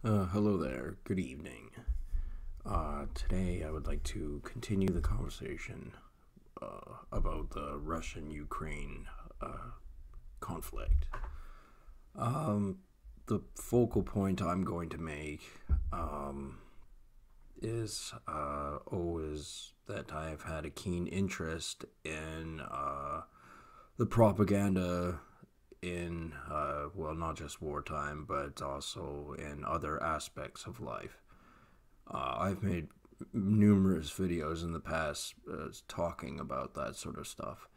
Hello there. Good evening. Today I would like to continue the conversation about the Russian-Ukraine conflict. The focal point I'm going to make is that I have had a keen interest in the propaganda in, not just wartime, but also in other aspects of life. I've made numerous videos in the past talking about that sort of stuff.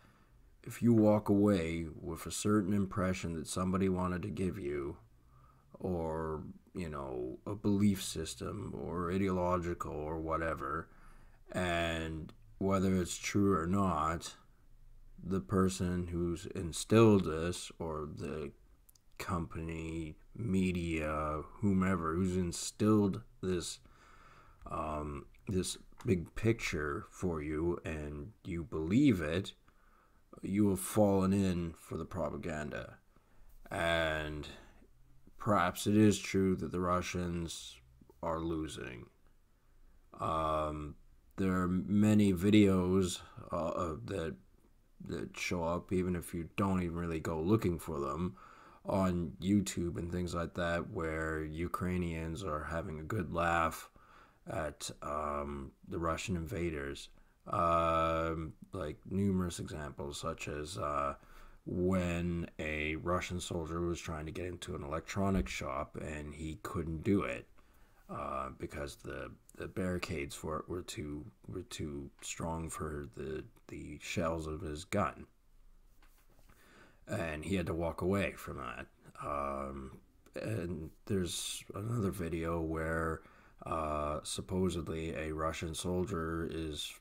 If you walk away with a certain impression that somebody wanted to give you, or, a belief system, or ideological, or whatever, and whether it's true or not, the person who's instilled this, or the company, media, whomever, who's instilled this big picture for you, and you believe it, you have fallen in for the propaganda. And perhaps it is true that the Russians are losing. There are many videos that show up, even if you don't even really go looking for them, on YouTube and things like that, where Ukrainians are having a good laugh at the Russian invaders. Like numerous examples, such as when a Russian soldier was trying to get into an electronics shop and he couldn't do it because the barricades for it were too strong for the shells of his gun, and he had to walk away from that. And there's another video where supposedly a Russian soldier is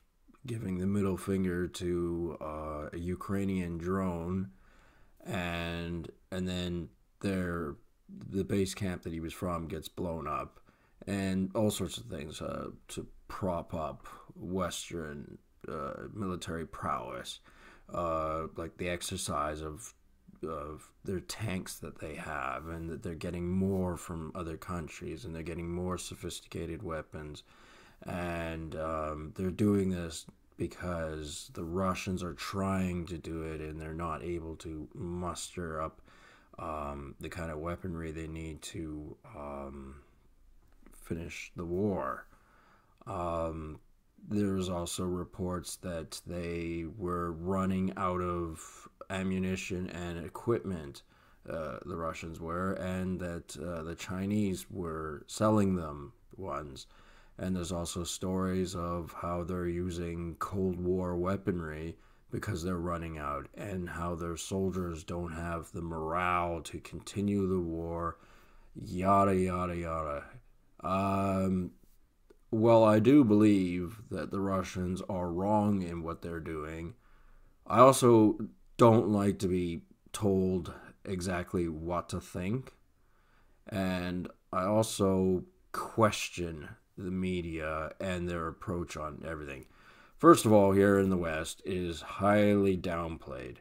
giving the middle finger to a Ukrainian drone, and then the base camp that he was from gets blown up, and all sorts of things to prop up Western military prowess, like the exercise of their tanks that they have, and that they're getting more from other countries, and they're getting more sophisticated weapons, and they're doing this because the Russians are trying to do it, and they're not able to muster up the kind of weaponry they need to finish the war. There's also reports that they were running out of ammunition and equipment, the Russians were, and that the Chinese were selling them ones. And there's also stories of how they're using Cold War weaponry because they're running out, and how their soldiers don't have the morale to continue the war, yada, yada, yada. Well, I do believe that the Russians are wrong in what they're doing. I also don't like to be told exactly what to think. And I also question the media and their approach on everything. First of all, here in the West, it is highly downplayed.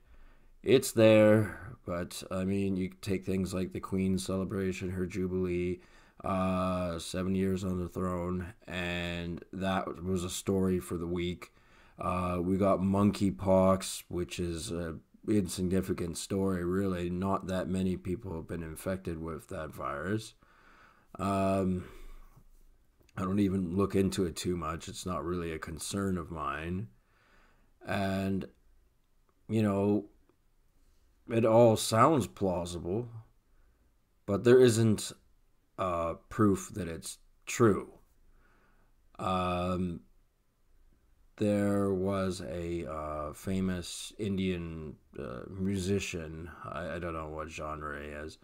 It's there, but I mean, you take things like the Queen's celebration, her Jubilee, 7 years on the throne, and that was a story for the week. We got monkeypox, which is an insignificant story, really. Not that many people have been infected with that virus. I don't even look into it too much. It's not really a concern of mine. And, it all sounds plausible, but there isn't proof that it's true. There was a famous Indian musician. I don't know what genre he is,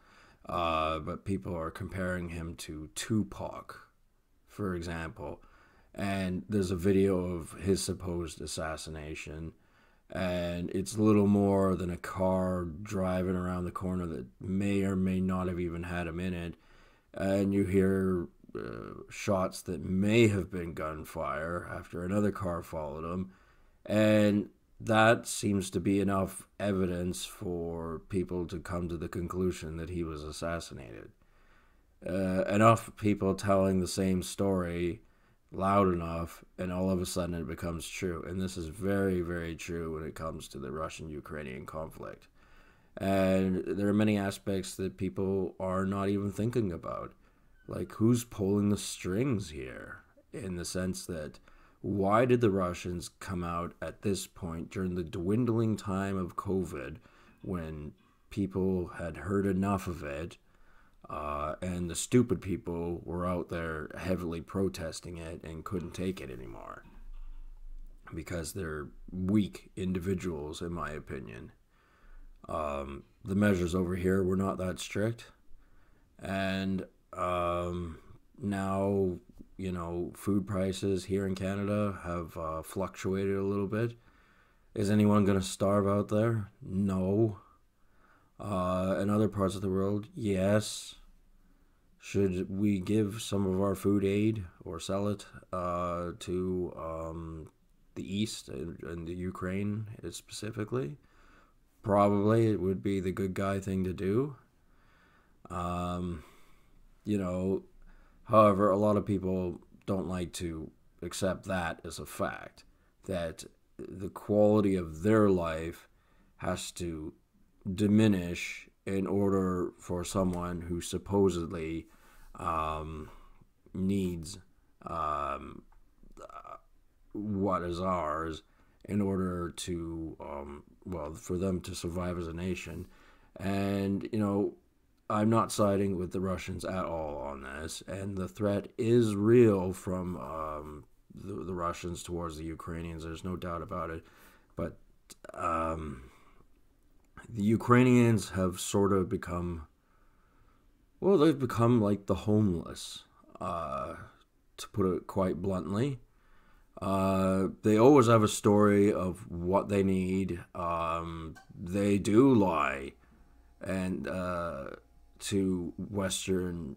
but people are comparing him to Tupac, for example. And there's a video of his supposed assassination, and it's little more than a car driving around the corner that may or may not have even had him in it. And you hear shots that may have been gunfire after another car followed him. And that seems to be enough evidence for people to come to the conclusion that he was assassinated. enough people telling the same story loud enough, and all of a sudden it becomes true. And this is very, very true when it comes to the Russian-Ukrainian conflict. And there are many aspects that people are not even thinking about. Like, who's pulling the strings here? In the sense that, why did the Russians come out at this point during the dwindling time of COVID when people had heard enough of it, and the stupid people were out there heavily protesting it and couldn't take it anymore? Because they're weak individuals, in my opinion. The measures over here were not that strict. And now, food prices here in Canada have fluctuated a little bit. Is anyone going to starve out there? No. In other parts of the world, yes. Should we give some of our food aid or sell it to the East and the Ukraine specifically? Probably it would be the good guy thing to do. Um, However, a lot of people don't like to accept that as a fact, that the quality of their life has to diminish in order for someone who supposedly needs what is ours in order to, for them to survive as a nation. And, I'm not siding with the Russians at all on this, and the threat is real from the Russians towards the Ukrainians. There's no doubt about it. But the Ukrainians have sort of become, well, they've become like the homeless, to put it quite bluntly. They always have a story of what they need. They do lie, and to Western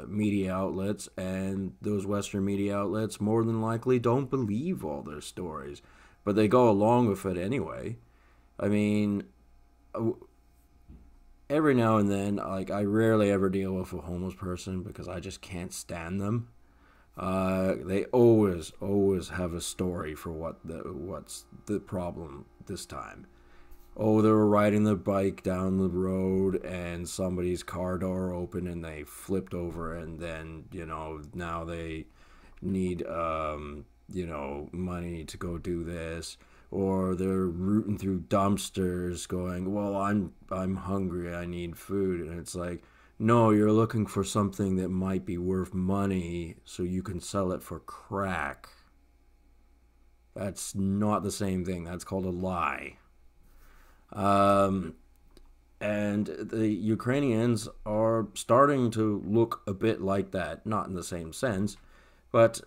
media outlets, and those Western media outlets more than likely don't believe all their stories, but they go along with it anyway. I mean, every now and then, like, I rarely ever deal with a homeless person because I just can't stand them. They always have a story for what's the problem this time. Oh, they were riding the bike down the road and somebody's car door opened and they flipped over, and then, now they need, money to go do this. Or they're rooting through dumpsters going, well, I'm hungry, I need food. And it's like, no, you're looking for something that might be worth money so you can sell it for crack. That's not the same thing. That's called a lie. And the Ukrainians are starting to look a bit like that, not in the same sense, but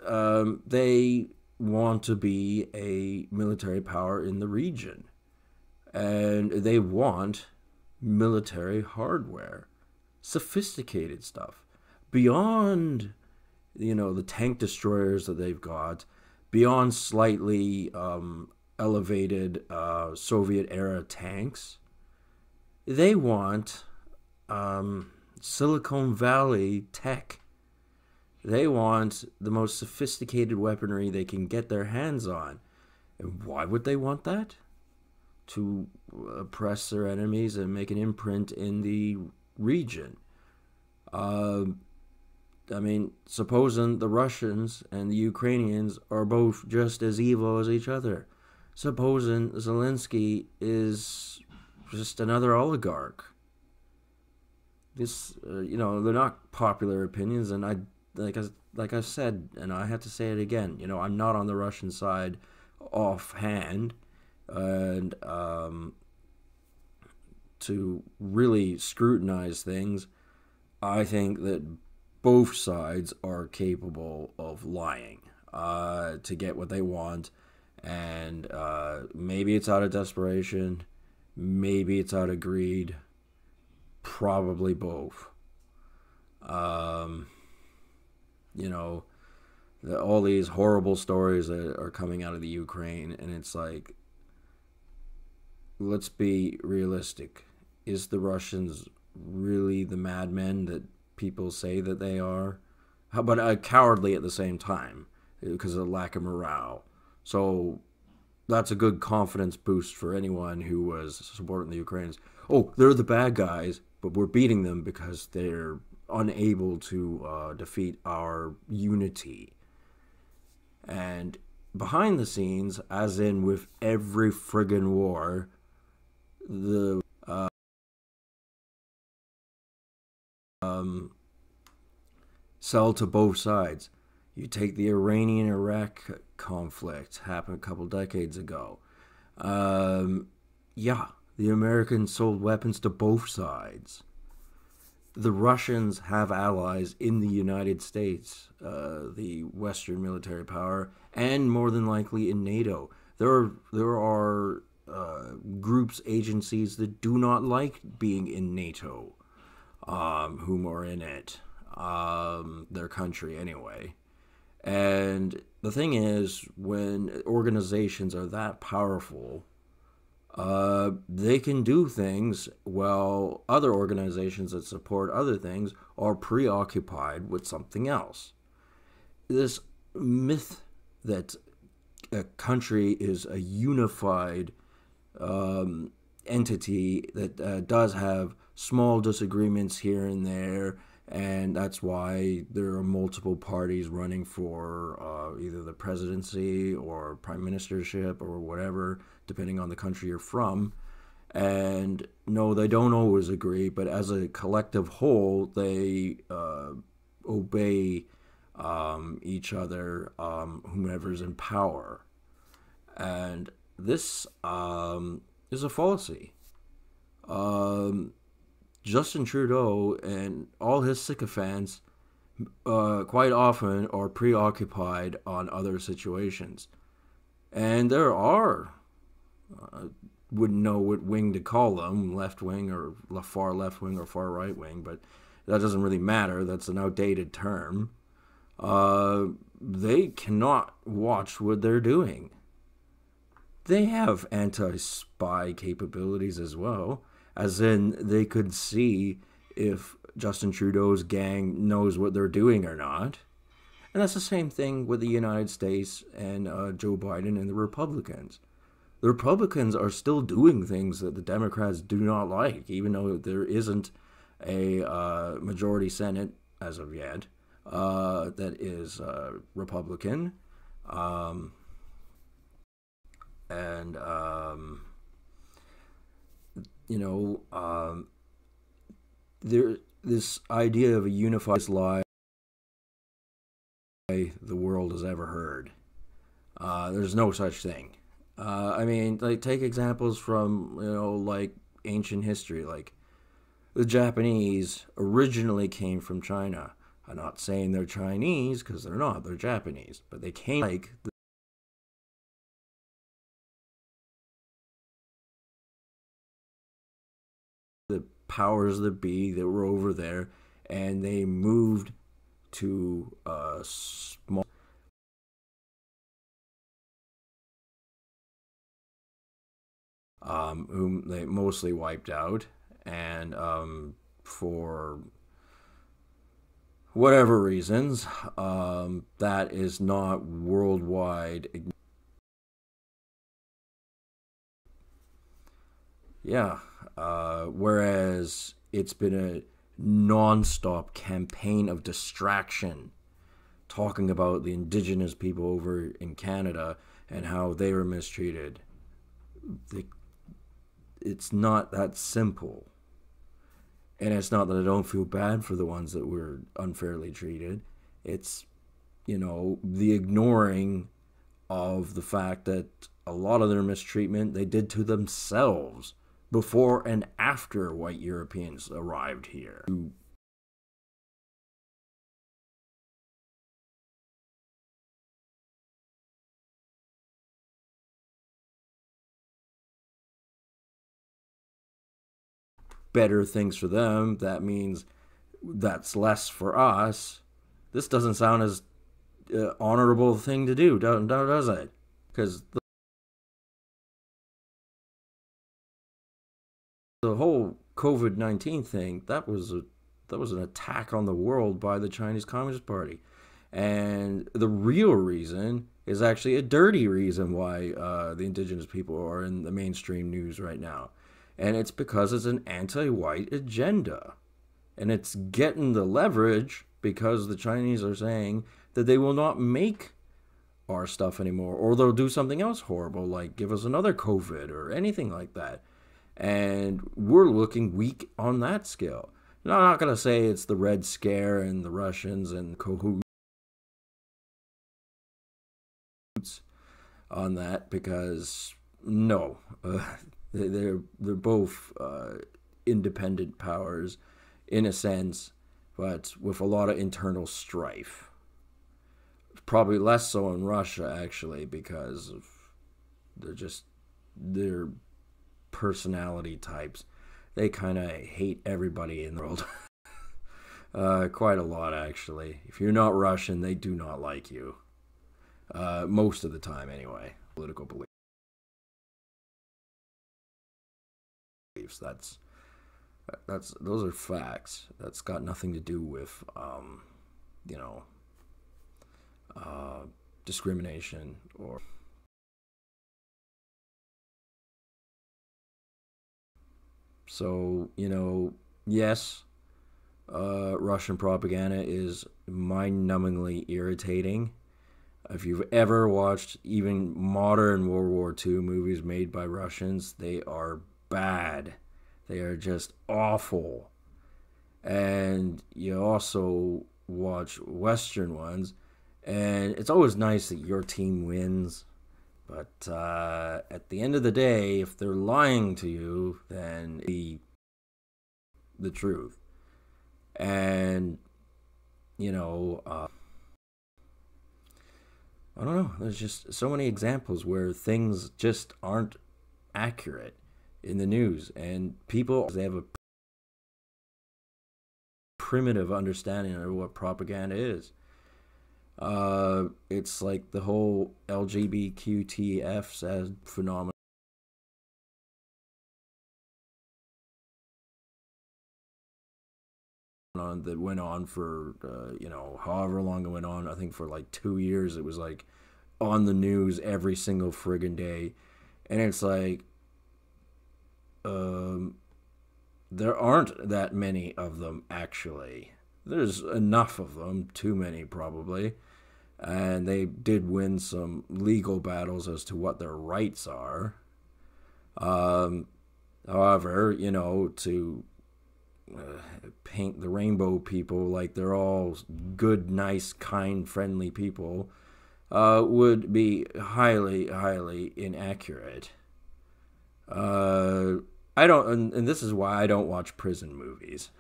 they want to be a military power in the region. And they want military hardware, sophisticated stuff, beyond, the tank destroyers that they've got, beyond slightly elevated Soviet era tanks. They want Silicon Valley tech. They want the most sophisticated weaponry they can get their hands on. And why would they want that? To oppress their enemies and make an imprint in the region. Supposing the Russians and the Ukrainians are both just as evil as each other. Supposing Zelensky is just another oligarch. They're not popular opinions, and like I said, and I have to say it again. I'm not on the Russian side offhand, and to really scrutinize things, I think that both sides are capable of lying to get what they want. And maybe it's out of desperation, maybe it's out of greed, probably both. All these horrible stories that are coming out of the Ukraine, and it's like, let's be realistic. Is the Russians really the madmen that people say that they are, but cowardly at the same time because of lack of morale. So that's a good confidence boost for anyone who was supporting the Ukrainians. Oh, they're the bad guys, but we're beating them because they're unable to defeat our unity. And behind the scenes, as in with every friggin' war, the sell to both sides. You take the Iranian-Iraq conflict, happened a couple decades ago. Yeah, the Americans sold weapons to both sides. The Russians have allies in the United States, the Western military power, and more than likely in NATO. There are groups, agencies that do not like being in NATO, whom are in it, their country anyway. And the thing is, when organizations are that powerful, they can do things while other organizations that support other things are preoccupied with something else. This myth that a country is a unified entity that does have small disagreements here and there, and that's why there are multiple parties running for either the presidency or prime ministership or whatever, depending on the country you're from. And no, they don't always agree, but as a collective whole, they obey each other, whomever's in power. And this is a fallacy. Justin Trudeau and all his sycophants quite often are preoccupied on other situations. And there are, wouldn't know what wing to call them, left wing or far left wing or far right wing, but that doesn't really matter. That's an outdated term. They cannot watch what they're doing. They have anti-spy capabilities as well, as in they could see if Justin Trudeau's gang knows what they're doing or not. And that's the same thing with the United States and Joe Biden and the Republicans. The Republicans are still doing things that the Democrats do not like, even though there isn't a majority Senate as of yet that is Republican. And there, this idea of a unified lie the world has ever heard. There's no such thing. I mean, like, take examples from, like ancient history. Like, the Japanese originally came from China. I'm not saying they're Chinese, because they're not. They're Japanese. But they came like the powers that be that were over there, and they moved to small whom they mostly wiped out, and for whatever reasons, that is not worldwide. Yeah, whereas it's been a non-stop campaign of distraction, talking about the indigenous people over in Canada and how they were mistreated. It's not that simple. And it's not that I don't feel bad for the ones that were unfairly treated. It's, the ignoring of the fact that a lot of their mistreatment they did to themselves before and after white Europeans arrived here. Better things for them, that means that's less for us. This doesn't sound as honorable thing to do, does it? Because the whole COVID-19 thing, that was That was an attack on the world by the Chinese Communist Party. And the real reason is actually a dirty reason why the indigenous people are in the mainstream news right now. And it's because it's an anti-white agenda. And it's getting the leverage because the Chinese are saying that they will not make our stuff anymore, or they'll do something else horrible, like give us another COVID or anything like that. And we're looking weak on that scale. Now, I'm not going to say it's the Red Scare and the Russians and cahoots on that, because no, they're both independent powers in a sense, but with a lot of internal strife. Probably less so in Russia, actually, because of their personality types. They kind of hate everybody in the world. Quite a lot, actually. If you're not Russian, they do not like you. Most of the time, anyway. Political beliefs. Those are facts. That's got nothing to do with, you know, discrimination or so, yes, Russian propaganda is mind-numbingly irritating. If you've ever watched even modern World War II movies made by Russians, they are bad. They are just awful. And you also watch Western ones, and it's always nice that your team wins. But at the end of the day, if they're lying to you, then the truth. And, I don't know. There's just so many examples where things just aren't accurate in the news. And people, they have a primitive understanding of what propaganda is. It's like the whole LGBTQTF phenomenon that went on for, however long it went on. I think for like 2 years, it was like on the news every single friggin' day. And it's like, there aren't that many of them, actually. There's enough of them, too many probably. And they did win some legal battles as to what their rights are. However, to paint the rainbow people like they're all good, nice, kind, friendly people would be highly, highly inaccurate. I don't, and this is why I don't watch prison movies.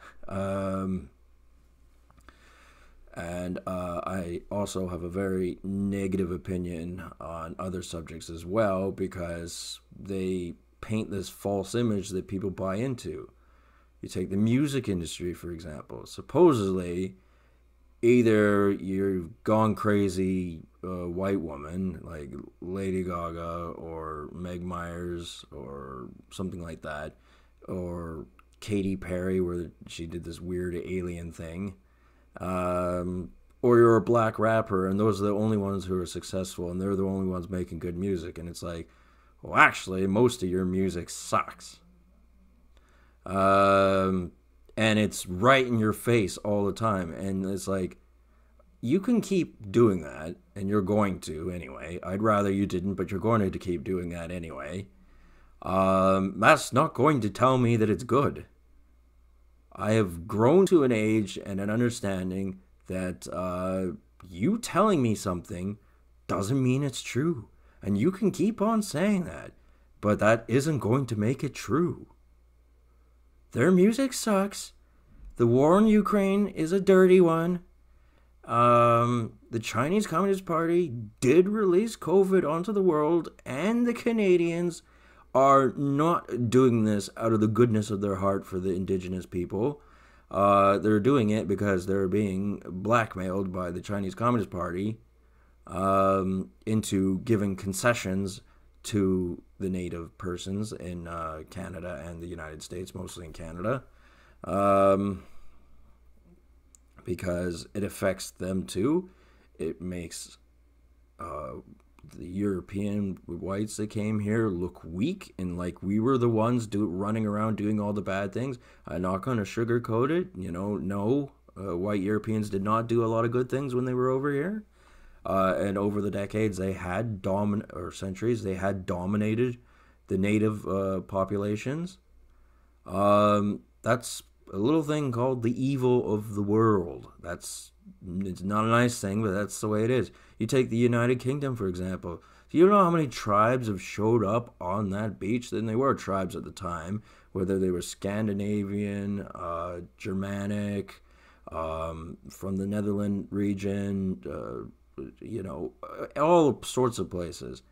And I also have a very negative opinion on other subjects as well, because they paint this false image that people buy into. You take the music industry, for example. Supposedly, either you've gone crazy white woman like Lady Gaga or Meg Myers or something like that, or Katy Perry, where she did this weird alien thing. Or you're a black rapper, and those are the only ones who are successful, and they're the only ones making good music. And it's like, well, actually, most of your music sucks. And it's right in your face all the time. And it's like, you can keep doing that, and you're going to anyway. I'd rather you didn't, but you're going to keep doing that anyway. That's not going to tell me that it's good. I have grown to an age and an understanding that you telling me something doesn't mean it's true. And you can keep on saying that, but that isn't going to make it true. Their music sucks. The war in Ukraine is a dirty one. The Chinese Communist Party did release COVID onto the world, and the Canadians are not doing this out of the goodness of their heart for the indigenous people. They're doing it because they're being blackmailed by the Chinese Communist Party into giving concessions to the native persons in Canada and the United States, mostly in Canada. because it affects them too. It makes the European whites that came here look weak and like we were the ones running around doing all the bad things. I'm not going to sugarcoat it. No, white Europeans did not do a lot of good things when they were over here. And over the decades, they had or centuries, they had dominated the native populations. That's a little thing called the evil of the world. It's not a nice thing, but that's the way it is. You take the United Kingdom, for example. Do you know how many tribes have showed up on that beach? Then they were tribes at the time, whether they were Scandinavian, Germanic, from the Netherlands region, all sorts of places.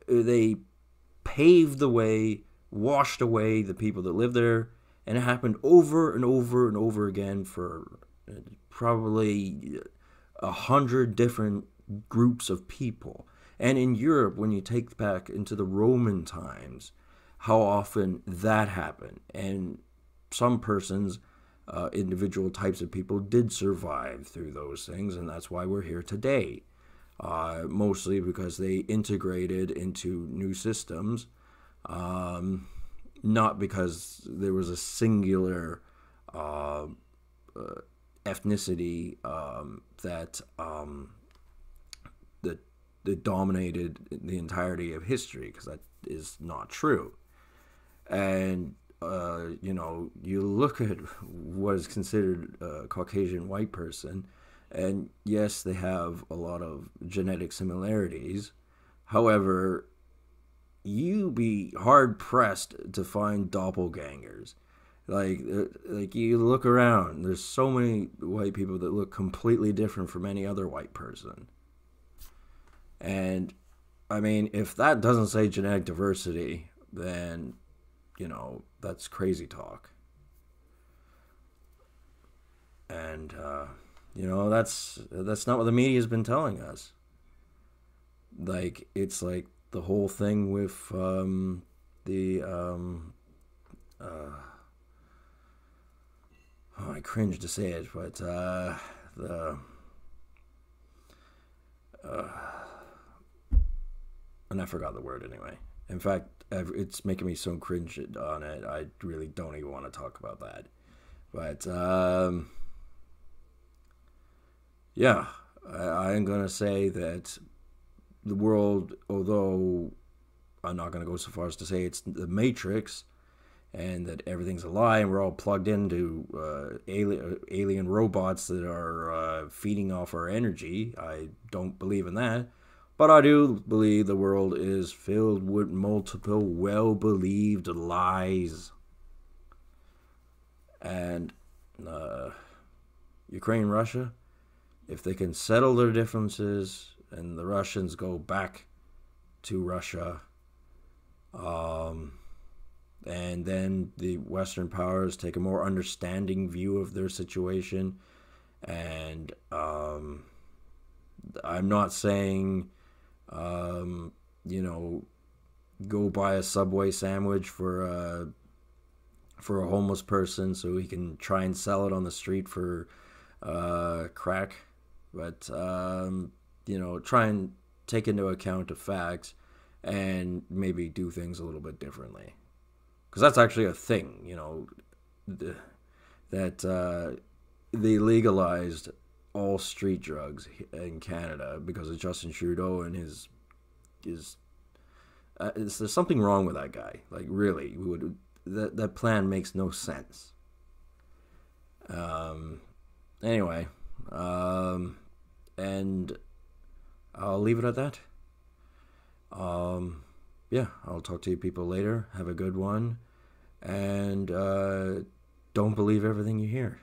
They paved the way, washed away the people that lived there, and it happened over and over and over again for probably 100 different groups of people. And in Europe, when you take back into the Roman times, how often that happened. And some persons, individual types of people, did survive through those things, and that's why we're here today. Mostly because they integrated into new systems, not because there was a singular ethnicity that dominated the entirety of history, because that is not true. And you look at what is considered a Caucasian white person, and yes, they have a lot of genetic similarities. However, you be hard pressed to find doppelgangers. Like you look around, there's so many white people that look completely different from any other white person. And I mean, if that doesn't say genetic diversity, then that's crazy talk. And that's not what the media's been telling us. Like, it's like the whole thing with I cringe to say it, but and I forgot the word anyway. In fact, it's making me so cringe on it, I really don't even want to talk about that. But yeah, I am going to say that the world, although I'm not going to go so far as to say it's the Matrix and that everything's a lie and we're all plugged into alien robots that are feeding off our energy, I don't believe in that. But I do believe the world is filled with multiple well-believed lies. And Ukraine, Russia, if they can settle their differences and the Russians go back to Russia, and then the Western powers take a more understanding view of their situation, and I'm not saying go buy a Subway sandwich for a homeless person so he can try and sell it on the street for crack, but try and take into account the facts and maybe do things a little bit differently, because that's actually a thing. That they legalized all street drugs in Canada because of Justin Trudeau and his there's something wrong with that guy. Like, really, that plan makes no sense. Anyway, and I'll leave it at that. Yeah, I'll talk to you people later. Have a good one, and don't believe everything you hear.